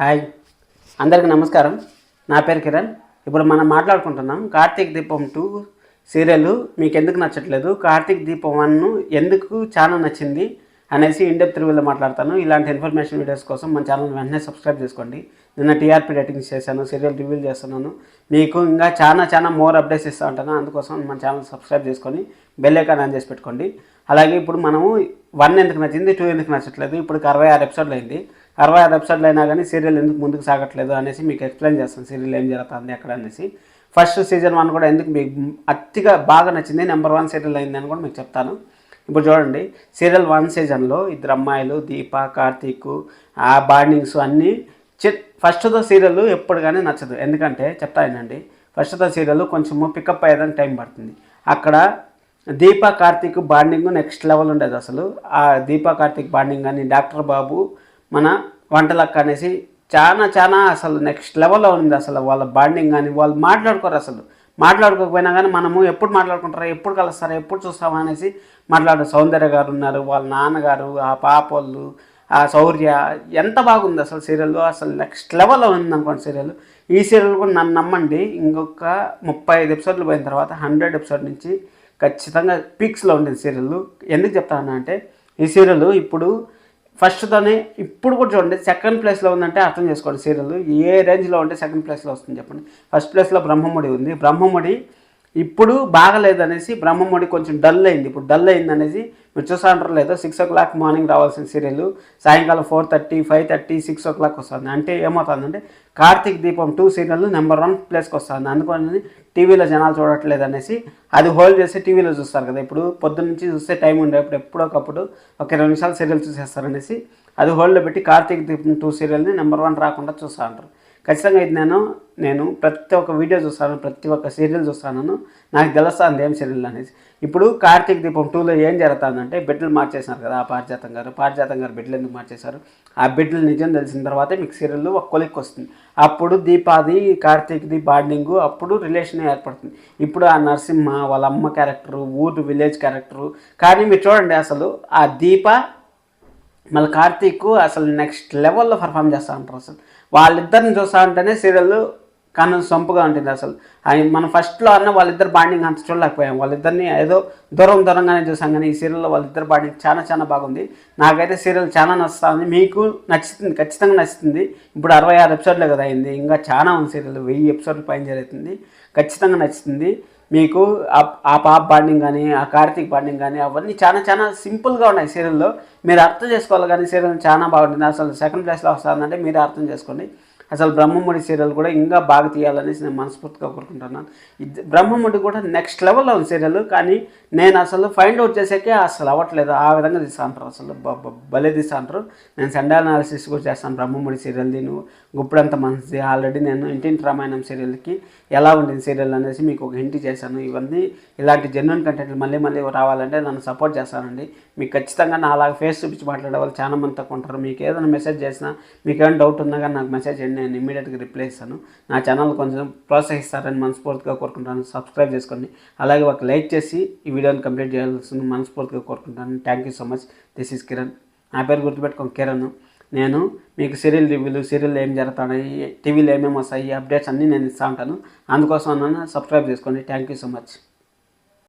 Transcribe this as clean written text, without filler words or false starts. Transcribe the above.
Hi, అందరికీ నమస్కారం. నా పేరు కిరణ్. ఇప్పుడు మనం మాట్లాడుకుంటున్నాం కార్తీక్ దీపం 2 సీరియల్ మీకు ఎందుకు నచ్చట్లేదు, కార్తీక్ దీపం 1 ఎందుకు చాలా నచ్చింది అనేసి ఇన్డెప్త్ రివ్యూలో మాట్లాడతాను. ఇలాంటి ఇన్ఫర్మేషన్ వీడియోస్ కోసం మన ఛానల్ వెంటనే సబ్స్క్రైబ్ చేసుకోండి. నిన్న టీఆర్పీ రేటింగ్స్ చేశాను, సీరియల్ రివ్యూలు చేస్తున్నాను. మీకు ఇంకా చాలా మోర్ అప్డేట్స్ ఇస్తూ ఉంటాను. అందుకోసం మన ఛానల్ సబ్స్క్రైబ్ చేసుకొని బెల్ ఐకాన్ ఆన్ చేసి పెట్టుకోండి. అలాగే ఇప్పుడు మనము 1 ఎందుకు నచ్చింది, 2 ఎందుకు నచ్చట్లేదు, ఇప్పుడు 66 ఎపిసోడ్లు అయింది. 66 ఎపిసోడ్లు అయినా కానీ సీరియల్ ఎందుకు ముందుకు సాగట్లేదు అనేసి మీకు ఎక్స్ప్లెయిన్ చేస్తాను. సీరియల్ ఏం జరుగుతుంది అక్కడ అనేసి. ఫస్ట్ సీజన్ 1 కూడా ఎందుకు మీకు అతిగా బాగా నచ్చింది, నెంబర్ 1 సీరియల్ అయింది అని కూడా మీకు చెప్తాను. ఇప్పుడు చూడండి, సీరియల్ 1 సీజన్లో ఇద్దరు అమ్మాయిలు దీప, కార్తీక్, ఆ బాండింగ్స్ అన్నీ ఫస్ట్తో సీరియల్ ఎప్పుడు కానీ నచ్చదు. ఎందుకంటే చెప్తానండి, ఫస్ట్తో సీరియల్ కొంచెము పికప్ అయ్యేదానికి టైం పడుతుంది. అక్కడ దీప కార్తీక్ బాండింగ్ నెక్స్ట్ లెవెల్ ఉండేది. అసలు ఆ దీప కార్తీక్ బాండింగ్ కానీ డాక్టర్ బాబు మన వంటలక్క అనేసి చాలా అసలు నెక్స్ట్ లెవెల్లో ఉంది. అసలు వాళ్ళ బాండింగ్ కానీ వాళ్ళు మాట్లాడుకోరు. మాట్లాడుకోకపోయినా కానీ మనము ఎప్పుడు మాట్లాడుకుంటారా, ఎప్పుడు కలుస్తారా, ఎప్పుడు చూస్తామా అనేసి మాట్లాడారు. సౌందర్య గారు ఉన్నారు, వాళ్ళ నాన్నగారు, ఆ పాపోళ్ళు, ఆ శౌర్య, ఎంత బాగుంది అసలు సీరియల్. అసలు నెక్స్ట్ లెవెల్లో ఉంది అనుకోండి సీరియల్. ఈ సీరియల్ కూడా నన్ను నమ్మండి, ఇంకొక 35 ఎపిసోడ్లు పోయిన తర్వాత 100 ఎపిసోడ్ నుంచి ఖచ్చితంగా పీక్స్లో ఉండేది సీరియల్. ఎందుకు చెప్తాను అంటే, ఈ సీరియల్ ఇప్పుడు ఫస్ట్తోనే ఇప్పుడు కూడా చూడండి సెకండ్ ప్లేస్లో ఉందంటే అర్థం చేసుకోండి. సీరియల్ ఏ రేంజ్లో ఉంటే సెకండ్ ప్లేస్లో వస్తుంది చెప్పండి. ఫస్ట్ ప్లేస్లో బ్రహ్మముడి ఉంది. బ్రహ్మముడి ఇప్పుడు బాగలేదనేసి బ్రహ్మముడి కొంచెం డల్ అయింది. ఇప్పుడు డల్ అయింది అనేసి మీరు చూసా అంటారు లేదో, 6 o'clock మార్నింగ్ రావాల్సిన సీరియల్ సాయంకాలం 4:30, 5:30, 6 o'clock వస్తుంది. అంటే ఏమవుతుందంటే కార్తీక్ దీపం 2 సీరియల్ నెంబర్ 1 ప్లేస్కి వస్తుంది. అందుకని టీవీలో జనాలు చూడట్లేదు అనేసి అది హోల్డ్ చేసి టీవీలో చూస్తారు కదా. ఇప్పుడు పొద్దున్న నుంచి చూస్తే టైం ఉండేప్పుడు ఎప్పుడొకప్పుడు ఒక 20 నిమిషాలు సీరియల్ చూసేస్తారనేసి అది హోల్డ్లో పెట్టి కార్తీక్ దీపం 2 సీరియల్ని నెంబర్ 1 రాకుండా చూస్తూ ఉంటారు. ఖచ్చితంగా ఇది నేను ప్రతి ఒక్క వీడియో చూస్తాను, ప్రతి ఒక్క సీరియల్ చూస్తాను, నాకు తెలుస్తుంది ఏం సీరియల్ అనేసి. ఇప్పుడు కార్తీక్ దీపం 2లో ఏం జరుగుతుందంటే బిడ్డలు మార్చేసినారు కదా. ఆ పారిజాతం గారు బిడ్డలు ఎందుకు మార్చేశారు, ఆ బిడ్డలు నిజం తెలిసిన తర్వాతే మీకు సీరియల్ ఒక కొలిక్కి వస్తుంది. అప్పుడు దీపాది కార్తీక్ది బాండింగు అప్పుడు రిలేషన్ ఏర్పడుతుంది. ఇప్పుడు ఆ నరసింహ వాళ్ళ అమ్మ క్యారెక్టరు, ఊరు విలేజ్ క్యారెక్టరు. కానీ మీరు చూడండి, అసలు ఆ దీప మళ్ళీ కార్తీక్ అసలు నెక్స్ట్ లెవెల్లో పర్ఫామ్ చేస్తూ ఉంటారు. అసలు వాళ్ళిద్దరిని చూస్తూ ఉంటేనే సీరియల్ కన్ను సొంపుగా ఉంటుంది. అసలు మనం ఫస్ట్లో అన్న వాళ్ళిద్దరు బాండింగ్ అంత చూడలేకపోయాం. వాళ్ళిద్దరిని ఏదో దూరంగానే చూసాం, కానీ ఈ సీరియల్లో వాళ్ళిద్దరు బాండింగ్ చాలా బాగుంది. నాకైతే సీరియల్ చాలా నచ్చుతుంది. మీకు నచ్చుతుంది, ఖచ్చితంగా నచ్చుతుంది. ఇప్పుడు 66 ఎపిసోడ్లే కదా అయింది, ఇంకా చాలా ఉంది సీరియల్, 1000 ఎపిసోడ్లు పైన జరుగుతుంది. ఖచ్చితంగా నచ్చుతుంది మీకు. ఆ పాప బాండింగ్ కానీ ఆ కార్తీక్ బాండింగ్ కానీ అవన్నీ చాలా సింపుల్గా ఉన్నాయి సీరియల్లో. మీరు అర్థం చేసుకోవాలి, కానీ సీరియల్ చాలా బాగుంటుంది. అసలు సెకండ్ ప్లేస్లో వస్తుందంటే మీరే అర్థం చేసుకోండి. అసలు బ్రహ్మముడి సీరియల్ కూడా ఇంకా బాగా తీయాలనేసి నేను మనస్ఫూర్తిగా కోరుకుంటున్నాను. బ్రహ్మముడి కూడా నెక్స్ట్ లెవెల్లో ఉంది సీరియల్, కానీ నేను అసలు ఫైండ్ అవుట్ చేసాకే అసలు అవ్వట్లేదు. ఆ విధంగా తీస్తా అంటారు, అసలు భలే తీస్తా అంటారు. నేను సండే అనాలిసిస్ కూడా చేస్తాను బ్రహ్మముడి సీరియల్ది, నువ్వు గుప్పుడంత మంచిది. ఆల్రెడీ నేను ఇంటింటి రామాయణం సీరియల్కి ఎలా ఉంటుంది సీరియల్ అనేసి మీకు ఒక హింట్ చేశాను. ఇవన్నీ ఇలాంటి జెన్యున్ కంటెంట్లు మళ్ళీ రావాలంటే నన్ను సపోర్ట్ చేస్తానండి. మీకు ఖచ్చితంగా నా అలాగే ఫేస్ చూపించి మాట్లాడే వాళ్ళు చాలా మంది తక్కువ ఉంటారు. మీకు ఏదైనా మెసేజ్ చేసినా, మీకు ఏమైనా డౌట్ ఉన్నా కానీ నాకు మెసేజ్ చేయండి, నేను ఇమీడియట్గా రిప్లై ఇస్తాను. నా ఛానల్ కొంచెం ప్రోత్సహిస్తారని మనస్ఫూర్తిగా కోరుకుంటాను. సబ్స్క్రైబ్ చేసుకోండి, అలాగే ఒక లైక్ చేసి ఈ వీడియోని కంప్లీట్ చేయాల్సింది మనస్ఫూర్తిగా కోరుకుంటాను. Thank you so much. This is Kiran. నా పేరు గుర్తుపెట్టుకోండి, కిరణ్. నేను మీకు సీరియల్ రివ్యూలు, సీరియల్ ఏం జరుగుతున్నాయి, టీవీలో ఏమేమి వస్తాయి, అప్డేట్స్ అన్నీ నేను ఇస్తూ ఉంటాను. అందుకోసం నన్ను సబ్స్క్రైబ్ చేసుకోండి. Thank you so much.